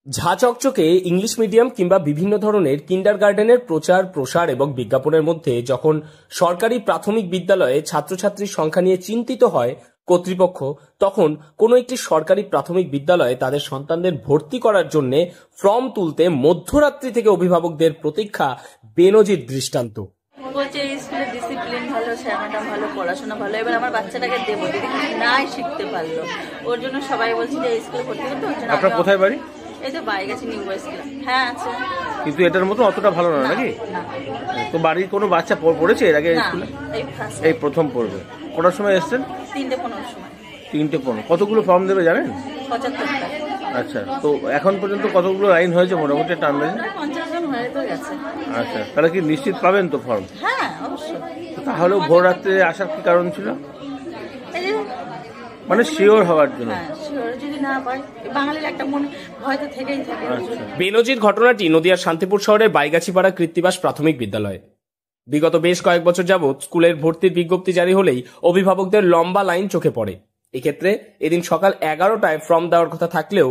ঝা চকচকে English medium কিংবা বিভিন্ন ধরনের কিন্ডারগার্টেনের প্রচার প্রসার এবং বিজ্ঞাপনের মধ্যে যখন সরকারি প্রাথমিক বিদ্যালয়ে ছাত্রছাত্রীর সংখ্যা নিয়ে চিন্তিত হয় কর্তৃপক্ষ, তখন কোনো একটি সরকারি প্রাথমিক বিদ্যালয়ে তাদের সন্তানদের ভর্তি করার জন্য ফর্ম তুলতে মধ্যরাত্রি থেকে অভিভাবকদের প্রতীক্ষা বেনজির দৃষ্টান্ত। বলছে এই স্কুলে ডিসিপ্লিন ভালো, স্যারটা ভালো, পড়াশোনা ভালো, এবার আমার বাচ্চাটাকে দেবো, যদি নাই শিখতে পারলো, ওর জন্য সবাই বলছে যে এই স্কুলে ভর্তি করতে। আপনার কোথায় বাড়ি? এই তো বাইগাছি নিউ বয়েজ ক্লাব। হ্যাঁ আছে, কিন্তু এটার মতো অতটা ভালো না নাকি? তো বাড়ির কোনো বাচ্চা পড়েছে এর আগে স্কুলে? এই প্রথম পড়বে। কটার সময় এসছেন? 3:15 সময়। 3:15। কতগুলো ফর্ম দেবে জানেন? 75টা। আচ্ছা, তো এখন পর্যন্ত কতগুলো লাইন হয়েছে মোটামুটি একটা আন্দাজে? 50 জন হয়ে তো গেছে। আচ্ছা, তাহলে কি নিশ্চিত পাবেন তো ফর্ম? হ্যাঁ অবশ্যই। তাহলেও ভোর রাত্রে আসার কি কারণ ছিল? মানে শিওর হওয়ার জন্য। বেনজির ঘটনাটি নদিয়ার শান্তিপুর শহরের বাইগাছিপাড়া কৃত্তিবাস প্রাথমিক বিদ্যালয়। বিগত বেশ কয়েক বছর যাবৎ স্কুলের ভর্তির বিজ্ঞপ্তি জারি হলেই অভিভাবকদের লম্বা লাইন চোখে পড়ে। এক্ষেত্রে এদিন সকাল 11টায় ফর্ম দেওয়ার কথা থাকলেও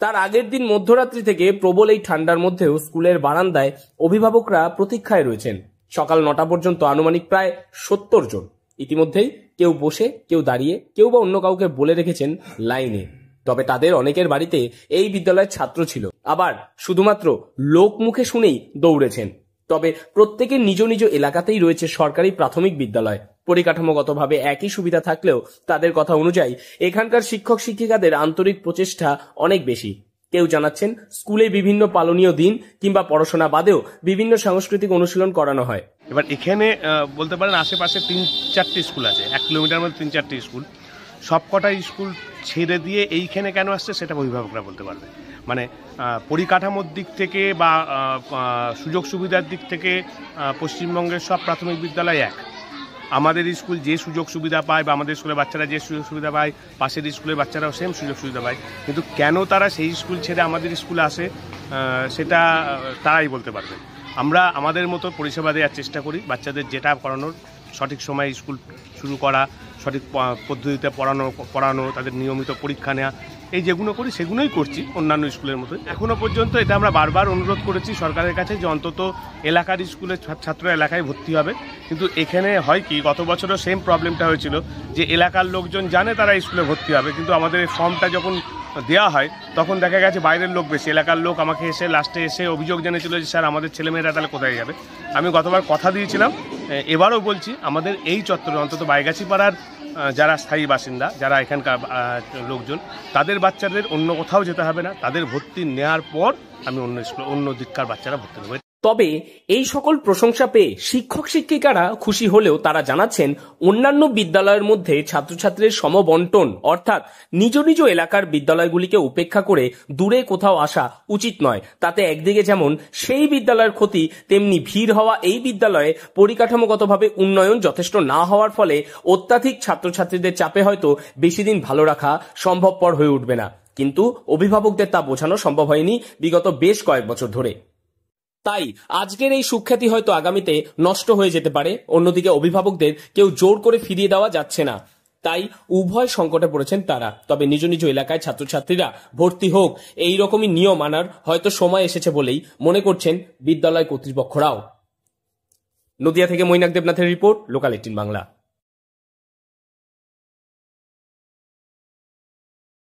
তার আগের দিন মধ্যরাত্রি থেকে প্রবল এই ঠান্ডার মধ্যেও স্কুলের বারান্দায় অভিভাবকরা প্রতীক্ষায় রয়েছেন। সকাল 9টা পর্যন্ত আনুমানিক প্রায় 70 জন। ইতিমধ্যেই কেউ বসে, কেউ দাঁড়িয়ে, কেউ বা অন্য কাউকে বলে রেখেছেন লাইনে। তবে তাদের অনেকের বাড়িতে এই বিদ্যালয়ের ছাত্র ছিল, আবার শুধুমাত্র লোক মুখে শুনেই দৌড়েছেন। তবে প্রত্যেকের নিজ নিজ এলাকাতেই রয়েছে সরকারি প্রাথমিক বিদ্যালয়। পরিকাঠামোগতভাবে একই সুবিধা থাকলেও তাদের কথা অনুযায়ী এখানকার শিক্ষক শিক্ষিকাদের আন্তরিক প্রচেষ্টা অনেক বেশি। কেউ জানাচ্ছেন স্কুলে বিভিন্ন পালনীয় দিন কিংবা পড়াশোনা বাদেও বিভিন্ন সাংস্কৃতিক অনুশীলন করানো হয়। এবার এখানে বলতে পারেন আশেপাশে 3-4টি স্কুল আছে, 1 কিলোমিটার মধ্যে 3-4টি স্কুল। সবকটা স্কুল ছেড়ে দিয়ে এইখানে কেন আসছে সেটা অভিভাবকরা বলতে পারবে। মানে পরিকাঠামোর দিক থেকে বা সুযোগ সুবিধার দিক থেকে পশ্চিমবঙ্গের সব প্রাথমিক বিদ্যালয় এক। আমাদের স্কুল যে সুযোগ সুবিধা পায় বা আমাদের স্কুলের বাচ্চারা যে সুযোগ সুবিধা পায়, পাশের স্কুলের বাচ্চারাও সেম সুযোগ সুবিধা পায়। কিন্তু কেন তারা সেই স্কুল ছেড়ে আমাদের স্কুলে আসে সেটা তারাই বলতে পারবে। আমরা আমাদের মতো পরিষেবা দেওয়ার চেষ্টা করি। বাচ্চাদের যেটা করানোর, সঠিক সময়ে স্কুল শুরু করা, সঠিক পদ্ধতিতে পড়ানো, তাদের নিয়মিত পরীক্ষা নেওয়া, এই যেগুলো করি সেগুলোই করছি অন্যান্য স্কুলের মতো। এখনও পর্যন্ত এটা আমরা বারবার অনুরোধ করেছি সরকারের কাছে যে অন্তত এলাকার স্কুলের ছাত্ররা এলাকায় ভর্তি হবে। কিন্তু এখানে হয় কি, গত বছরও সেম প্রবলেমটা হয়েছিল যে এলাকার লোকজন জানে তারা স্কুলে ভর্তি হবে, কিন্তু আমাদের এই ফর্মটা যখন দেওয়া হয় তখন দেখা গেছে বাইরের লোক বেশি। এলাকার লোক আমাকে এসে লাস্টে এসে অভিযোগ জানিয়েছিল যে স্যার আমাদের ছেলেমেয়েরা তাহলে কোথায় যাবে। আমি গতবার কথা দিয়েছিলাম, এবারও বলছি, আমাদের এই চত্বরে অন্তত বাইগাছিপাড়ার যারা স্থায়ী বাসিন্দা, যারা এখানকার লোকজন, তাদের বাচ্চাদের অন্য কোথাও যেতে হবে না। তাদের ভর্তি নেওয়ার পর আমি অন্য দিককার বাচ্চারা ভর্তি নেব। তবে এই সকল প্রশংসা পেয়ে শিক্ষক শিক্ষিকারা খুশি হলেও তারা জানাচ্ছেন অন্যান্য বিদ্যালয়ের মধ্যে ছাত্রছাত্রীর সমবন্টন, অর্থাৎ নিজ নিজ এলাকার বিদ্যালয়গুলিকে উপেক্ষা করে দূরে কোথাও আসা উচিত নয়। তাতে একদিকে যেমন সেই বিদ্যালয়ের ক্ষতি, তেমনি ভিড় হওয়া এই বিদ্যালয়ে পরিকাঠামোগতভাবে উন্নয়ন যথেষ্ট না হওয়ার ফলে অত্যাধিক ছাত্রছাত্রীদের চাপে হয়তো বেশি দিন ভালো রাখা সম্ভবপর হয়ে উঠবে না। কিন্তু অভিভাবকদের তা বোঝানো সম্ভব হয়নি বিগত বেশ কয়েক বছর ধরে। তাই আজকের এই সুখ্যাতি হয়তো আগামীতে নষ্ট হয়ে যেতে পারে। অন্যদিকে অভিভাবকদের কেউ জোর করে ফিরিয়ে দেওয়া যাচ্ছে না, তাই উভয় সংকটে পড়েছেন তারা। তবে নিজ নিজ এলাকায় ছাত্রছাত্রীরা ভর্তি হোক, এই রকমই নিয়ম আনার হয়তো সময় এসেছে বলেই মনে করছেন বিদ্যালয় কর্তৃপক্ষরাও। নদিয়া থেকে মৈনাক দেবনাথের রিপোর্ট, লোকাল 18 বাংলা।